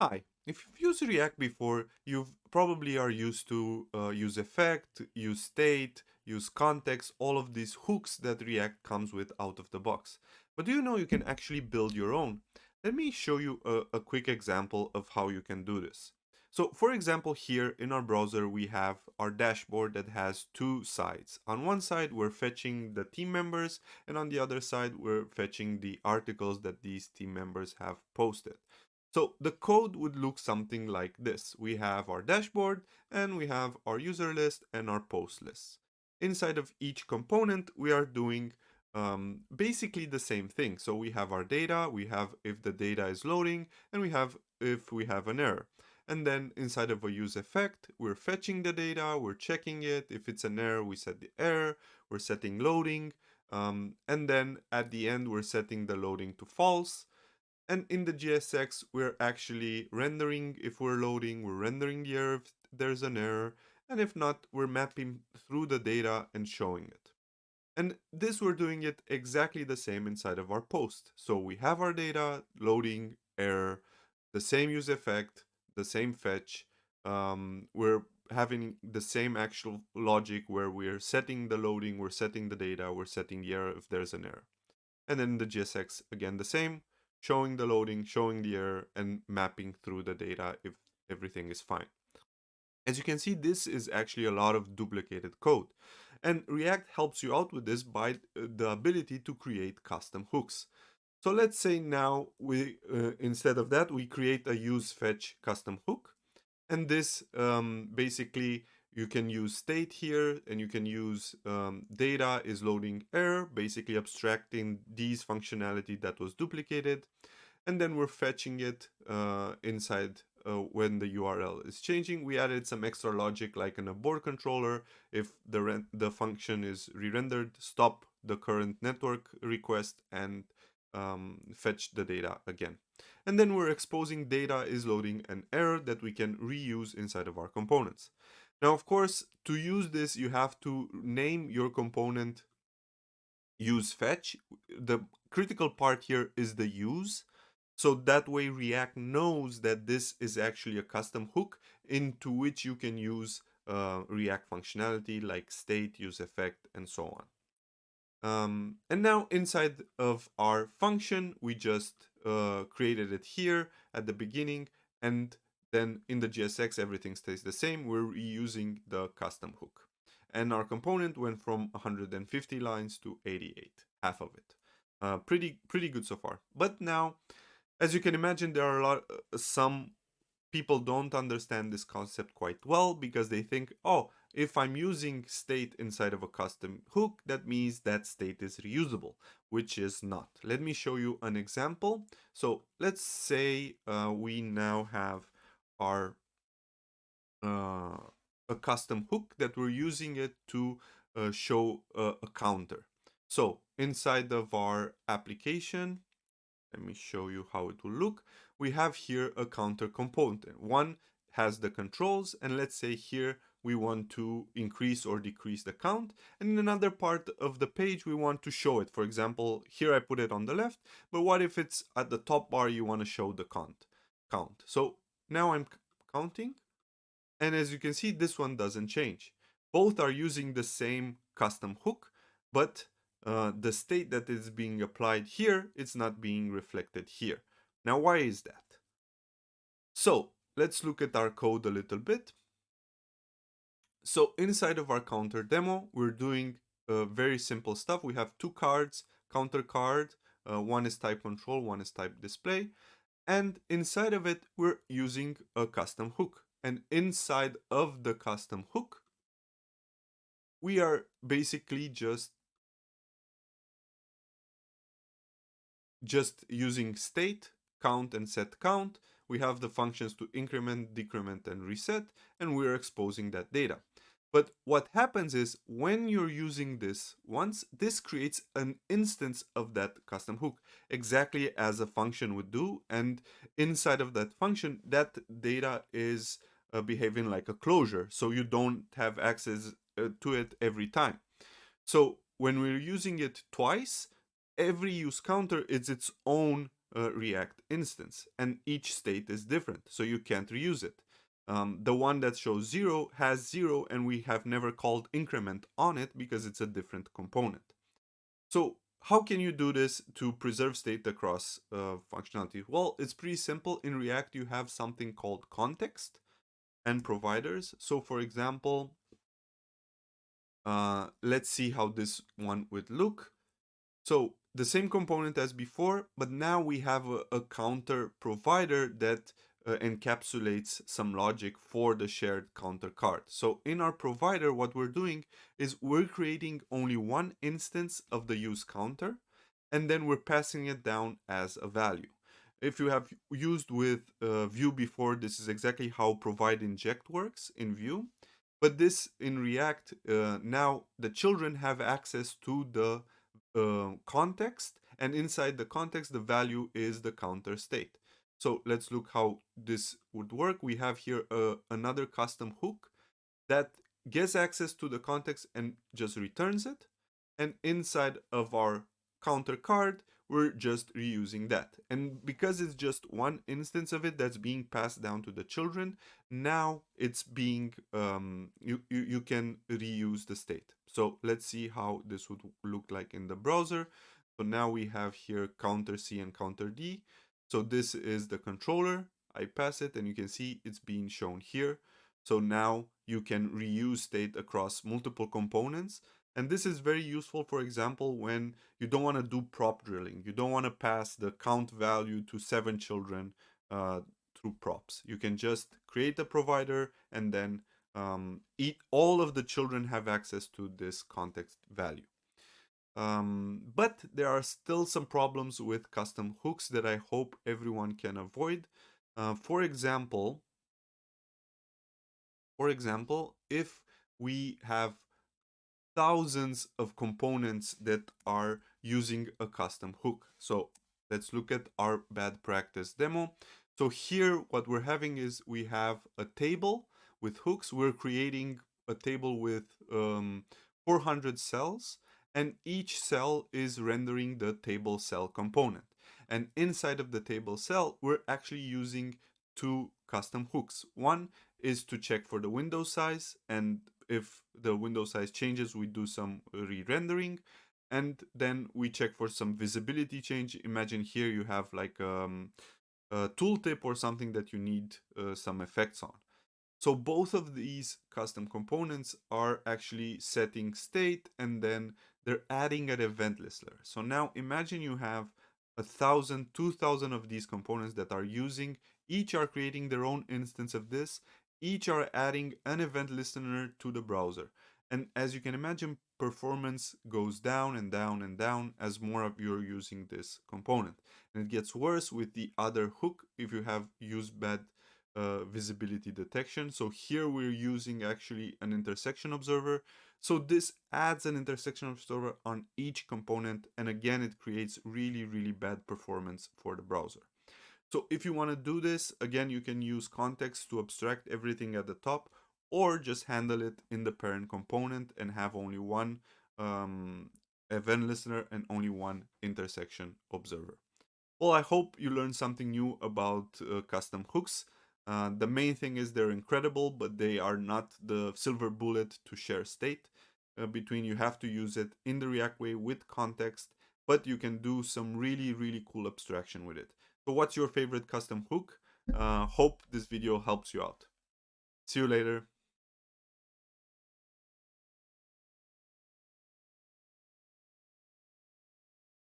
Hi. If you've used React before, you probably are used to use effect, use state, use context, all of these hooks that React comes with out of the box. But do you know you can actually build your own? Let me show you a quick example of how you can do this. So for example, here in our browser, we have our dashboard that has two sides. On one side, we're fetching the team members, and on the other side, we're fetching the articles that these team members have posted. So the code would look something like this. We have our dashboard and we have our user list and our post lists. Inside of each component, we are doing basically the same thing. So we have our data, we have if the data is loading, and we have if we have an error. And then inside of a use effect, we're fetching the data, we're checking it. If it's an error, we set the error, we're setting loading. And then at the end, we're setting the loading to false. And in the GSX, we're actually rendering if we're loading, we're rendering the error if there's an error, and if not, we're mapping through the data and showing it. And this we're doing it exactly the same inside of our post. So we have our data, loading, error, the same use effect, the same fetch. We're having the same actual logic where we're setting the loading, we're setting the data, we're setting the error if there's an error. And then the GSX, again, the same, showing the loading, showing the error, and mapping through the data if everything is fine. As you can see, this is actually a lot of duplicated code. And React helps you out with this by the ability to create custom hooks. So let's say now we, instead of that, we create a useFetch custom hook. And this basically you can use state here and you can use data is loading error, basically abstracting these functionality that was duplicated. And then we're fetching it inside when the URL is changing. We added some extra logic like in a board controller. If the function is re-rendered, stop the current network request and fetch the data again. And then we're exposing data is loading an error that we can reuse inside of our components. Now, of course, to use this, you have to name your component useFetch. The critical part here is the use. So that way React knows that this is actually a custom hook into which you can use React functionality like state, use effect, and so on. And now inside of our function, we just created it here at the beginning, and then in the GSX, everything stays the same. We're reusing the custom hook. And our component went from 150 lines to 88, half of it. Pretty good so far. But now, as you can imagine, there are some people don't understand this concept quite well because they think, oh, if I'm using state inside of a custom hook, that means that state is reusable, which is not. Let me show you an example. So let's say we now have our a custom hook that we're using it to show a counter. So inside of our application, let me show you how it will look. We have here a counter component. One has the controls, and let's say here we want to increase or decrease the count. And in another part of the page, we want to show it. For example, here I put it on the left, but what if it's at the top bar, you want to show the count. So now I'm counting, and as you can see, this one doesn't change. Both are using the same custom hook, but the state that is being applied here, it's not being reflected here. Now, why is that? So let's look at our code a little bit. So inside of our counter demo, we're doing very simple stuff. We have two cards, counter card. One is type control, one is type display. And inside of it, we're using a custom hook. And inside of the custom hook, we are basically just using state, count, and set count. We have the functions to increment, decrement, and reset, and we're exposing that data. But what happens is when you're using this once, this creates an instance of that custom hook, exactly as a function would do. And inside of that function, that data is behaving like a closure. So you don't have access to it every time. So when we're using it twice, every use counter is its own React instance, and each state is different, so you can't reuse it. The one that shows 0 has 0, and we have never called increment on it because it's a different component. So how can you do this to preserve state across functionality? Well, it's pretty simple. In React, you have something called context and providers. So for example, let's see how this one would look. So the same component as before, but now we have a counter provider that encapsulates some logic for the shared counter card. So in our provider, what we're doing is we're creating only one instance of the use counter, and then we're passing it down as a value. If you have used with Vue before, this is exactly how provide inject works in Vue. But this in React, now the children have access to the context, and inside the context, the value is the counter state. So let's look how this would work. We have here another custom hook that gets access to the context and just returns it. And inside of our counter card, we're just reusing that. And because it's just one instance of it that's being passed down to the children, now it's being, you can reuse the state. So let's see how this would look like in the browser. So now we have here counter C and counter D. So this is the controller. I pass it and you can see it's being shown here. So now you can reuse state across multiple components. And this is very useful, for example, when you don't want to do prop drilling. You don't want to pass the count value to 7 children through props. You can just create a provider and then all of the children have access to this context value. But there are still some problems with custom hooks that I hope everyone can avoid. For example, if we have thousands of components that are using a custom hook. So let's look at our bad practice demo. So here what we're having is we have a table with hooks. We're creating a table with 400 cells, and each cell is rendering the table cell component. And inside of the table cell, we're actually using two custom hooks. One is to check for the window size, and if the window size changes, we do some re-rendering, and then we check for some visibility change. Imagine here you have like a tooltip or something that you need some effects on. So both of these custom components are actually setting state, and then they're adding an event listener. So now imagine you have 1,000, 2,000 of these components that are using, each are creating their own instance of this, each are adding an event listener to the browser. And as you can imagine, performance goes down and down and down as more of you are using this component. And it gets worse with the other hook if you have used bad visibility detection. So here we're using actually an intersection observer. So this adds an intersection observer on each component, and again it creates really, really bad performance for the browser. So if you want to do this, again, you can use context to abstract everything at the top, or just handle it in the parent component and have only one event listener and only one intersection observer. Well, I hope you learned something new about custom hooks. The main thing is they're incredible, but they are not the silver bullet to share state between. You have to use it in the React way with context, but you can do some really, really cool abstraction with it. So what's your favorite custom hook? Hope this video helps you out. See you later.